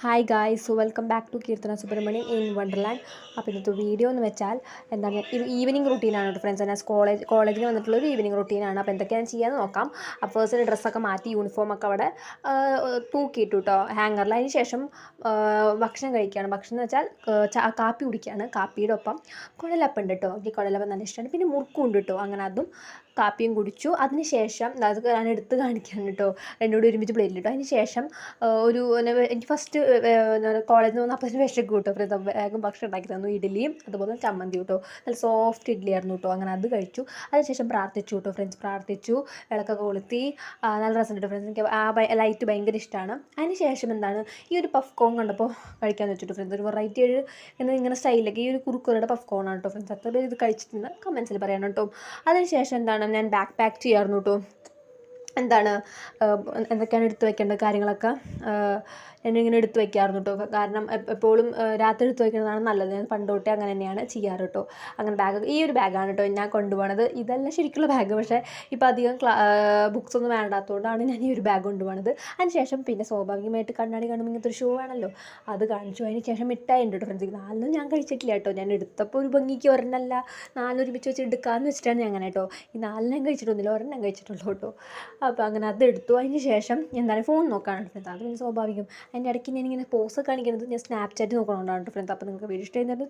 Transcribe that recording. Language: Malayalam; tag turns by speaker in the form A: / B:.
A: Hi guys, so welcome back to Keerthana Subramanyam in wonderland. അപ്പോൾ ഇന്നത്തെ വീഡിയോ എന്ന് വെച്ചാൽ എന്താണ്, ഒരു ഈവനിങ് റുട്ടീനാണ് കേട്ടോ ഫ്രണ്ട്സ്. ഞാൻ കോളേജിൽ വന്നിട്ടുള്ള ഒരു ഈവനിങ് റുട്ടീനാണ്. അപ്പോൾ എന്തൊക്കെയാണ് ചെയ്യാന്ന് നോക്കാം. അപ്പോൾ ഫസ്റ്റ് ഡ്രസ്സൊക്കെ മാറ്റി യൂണിഫോമൊക്കെ അവിടെ തൂക്കിയിട്ടു കേട്ടോ ഹാങ്ങറിൽ. അതിന് ശേഷം ഭക്ഷണം കഴിക്കുകയാണ്. ഭക്ഷണം എന്ന് വെച്ചാൽ കാപ്പി കുടിക്കുകയാണ്. കാപ്പിയുടെ ഒപ്പം കുഴലപ്പം ഉണ്ട് കേട്ടോ. എനിക്ക് കുഴലപ്പം നല്ല ഇഷ്ടമാണ്. പിന്നെ മുറുക്കും ഉണ്ട് കേട്ടോ. അങ്ങനെ അതും കാപ്പിയും കുടിച്ചു. അതിന് ശേഷം അത് ഞാൻ എടുത്ത് കാണിക്കുകയാണ് കേട്ടോ, രണ്ടുകൂടി ഒരുമിച്ച് പ്ലേറ്റിലിട്ടു. അതിന് ശേഷം എനിക്ക് ഫസ്റ്റ് കോളേജിൽ നിന്ന് വന്ന് അപ്പം വിശക്കും കേട്ടോ. വേഗം ഭക്ഷണം ഉണ്ടാക്കി തന്നു. ഇഡ്ഡലിയും അതുപോലെ ചമ്മന്തി കേട്ടോ. നല്ല സോഫ്റ്റ് ഇഡ്ഡലി ആയിരുന്നു കേട്ടോ. അങ്ങനെ അത് കഴിച്ചു. അതിനുശേഷം പ്രാർത്ഥിച്ചു കേട്ടോ ഫ്രണ്ട്സ്. പ്രാർത്ഥിച്ചു, വിളക്കൊക്കെ കൊളുത്തി. നല്ല രസമുണ്ട് ഫ്രണ്ട്സ്. എനിക്ക് ആ ലൈറ്റ് ഭയങ്കര ഇഷ്ടമാണ്. അതിന് ശേഷം എന്താണ്, ഈ ഒരു പഫ് കോൺ കണ്ടപ്പോൾ കഴിക്കാമെന്ന് വെച്ചിട്ട് ഫ്രണ്ട്സ്. ഒരു വെറൈറ്റി ഇങ്ങനെ സ്റ്റൈലൊക്കെ ഈ ഒരു കുറുക്കുറയുടെ പഫ് കോണാണ് കേട്ടോ ഫ്രണ്ട്സ്. അത്ര പേര് ഇത് കഴിച്ചിട്ടുണ്ട്, കമൻസിൽ പറയണം കേട്ടോ. അതിനുശേഷം എന്താണ്, ഞാൻ ബാക്ക് പാക്ക് ചെയ്യാറുണ്ട് കേട്ടോ. എന്താണ്, എന്തൊക്കെയാണ് എടുത്ത് വെക്കേണ്ട കാര്യങ്ങളൊക്കെ ഞാനിങ്ങനെ എടുത്ത് വെക്കാറുണ്ട് കേട്ടോ. കാരണം എപ്പോഴും രാത്രി എടുത്ത് വെക്കുന്നതാണ് നല്ലത്. ഞാൻ പണ്ട് തൊട്ടേ അങ്ങനെ തന്നെയാണ് ചെയ്യാറ് കേട്ടോ. അങ്ങനെ ഈ ഒരു ബാഗാണ് കേട്ടോ ഞാൻ കൊണ്ടുപോകണത്. ഇതല്ല ശരിക്കുള്ള ബാഗ്, പക്ഷേ ഇപ്പോൾ അധികം ബുക്സ് ഒന്നും വേണ്ടാത്തതുകൊണ്ടാണ് ഞാൻ ഈ ഒരു ബാഗ് കൊണ്ടുപോകണത്. അതിനുശേഷം പിന്നെ സ്വാഭാവികമായിട്ട് കണ്ണാടി കാണുമ്പോൾ ഇങ്ങനത്തെ ഒരു ഷൂ വേണമല്ലോ, അത് കാണിച്ചു. അതിന് ശേഷം മിഠായി ഉണ്ട് കേട്ടോ ഫ്രണ്ട്സ്. നാലിനും ഞാൻ കഴിച്ചിട്ടില്ല കേട്ടോ. ഞാൻ എടുത്തപ്പോൾ ഒരു ഭംഗിക്ക് ഒരെണ്ണമല്ല നാലൊരുമിച്ച് വെച്ച് എടുക്കാമെന്ന് വെച്ചിട്ടാണ് ഞാൻ അങ്ങനെ കേട്ടോ. ഈ നാലിനും കഴിച്ചിട്ടൊന്നുമില്ല, ഒരെണ്ണം കഴിച്ചിട്ടുള്ളൂ കേട്ടോ. അപ്പോൾ അങ്ങനെ അതെടുത്തു. അതിന് ശേഷം എന്താണ്, ഫോൺ നോക്കാനാണ് ഫ്രണ്ട്സ്. അത് പിന്നെ സ്വാഭാവികം. അതിൻ്റെ ഇടയ്ക്ക് ഞാനിങ്ങനെ പോസ് കാണിക്കുന്നത് ഞാൻ സ്നാപ്ചാറ്റ് നോക്കണോണ്ടാണ് ഫ്രണ്ട്സ്. അപ്പോൾ നിങ്ങൾക്ക് വീഡിയോ ഇഷ്ടമായിരുന്നു